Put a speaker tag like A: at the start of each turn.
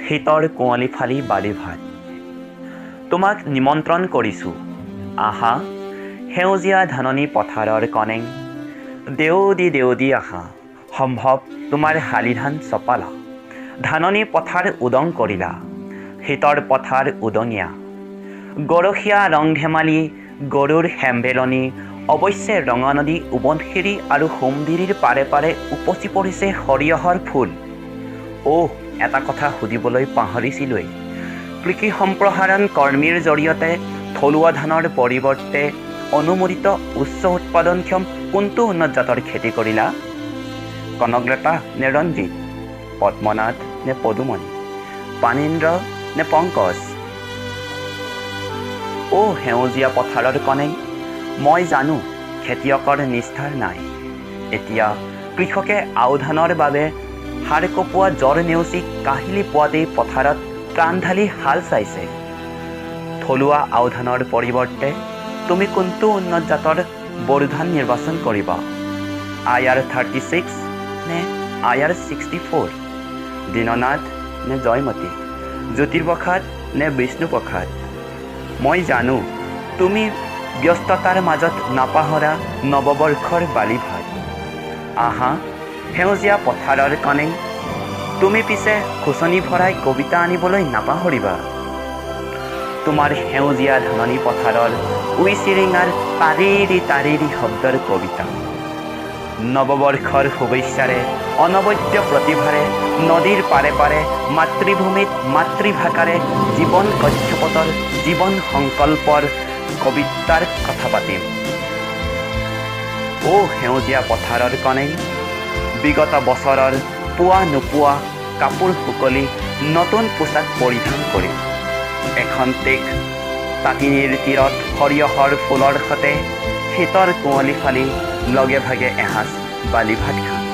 A: শীতৰ কুঁৱলী ফালি বালি ভাত। তোমাক নিমন্ত্ৰণ কৰিছোঁ, আহা সেউজীয়া ধাননি পথাৰৰ কণেং। দেউদি আহা, সম্ভৱ তোমাৰ শালি ধান চপালা। ধাননি পথাৰ উদং কৰিলা, শীতৰ পথাৰ উদঙীয়া। গৰখীয়া ৰং ধেমালি, গৰুৰ হেম্বেলনি। অৱশ্যে ৰঙা নদী, সোৱণশিৰি আৰু সোমদিৰিৰ পাৰে পাৰে উপচি পৰিছে সৰিয়হৰ ফুল। এটা কথা সুধিবলৈ পাহৰিছিলোঁৱেই। কৃষি সম্প্ৰসাৰণ কৰ্মীৰ জৰিয়তে থলুৱা ধানৰ পৰিৱৰ্তে অনুমোদিত উচ্চ উৎপাদনক্ষম কোনটো উন্নত জাতৰ খেতি কৰিলা? কনকলতা নে ৰঞ্জিত? পদ্মনাথ নে পদুমণি? পানীন্দ্ৰ নে পংকজ? সেউজীয়া পথাৰৰ কণেং, মই জানো খেতিয়কৰ নিস্তাৰ নাই। এতিয়া কৃষকে আও ধানৰ বাবে সাৰ কপোৱা জ্বৰ নেওচি কাহিলি পোৱাতেই পথাৰত প্ৰাণ ঢালি হাল চাইছে। থলুৱা আও ধানৰ পৰিৱৰ্তে তুমি কোনটো উন্নত জাতৰ বড়ো ধান নিৰ্বাচন কৰিবা? IR 36 নে IR 64? দীননাথ নে জয়মতী? জ্যোতিৰ্প্ৰসাদ নে বিষ্ণুপ্ৰসাদ? মই জানো তুমি ব্যস্ততাৰ মাজত নাপাহৰা নৱবৰ্ষৰ বালি ভাত। আহা সেউজীয়া পথাৰৰ কণেং, তুমি পিছে খুচনি ভৰাই কবিতা আনিবলৈ নাপাহৰিবা। তোমাৰ সেউজীয়া ধাননি পথাৰৰ উই চিৰিঙাৰ তাৰিৰি শব্দৰ কবিতা। নৱবৰ্ষৰ শুভেচ্ছাৰে অনবদ্য প্ৰতিভাৰে নদীৰ পাৰে পাৰে মাতৃভূমিত মাতৃভাষাৰে জীৱন কক্ষপথৰ জীৱন সংকল্পৰ কবিতাৰ কথা পাতিম। সেউজীয়া পথাৰৰ কণেং, বিগত বছৰৰ পোৱা নোপোৱা কাপোৰ শুকলি নতুন পোচাক পৰিধান কৰি এখন টেক তাতিনীৰ তীৰত সৰিয়হৰ ফুলৰ সতে শীতৰ কুঁৱলী ফালি লগে ভাগে এসাঁজ বালি ভাত খাম।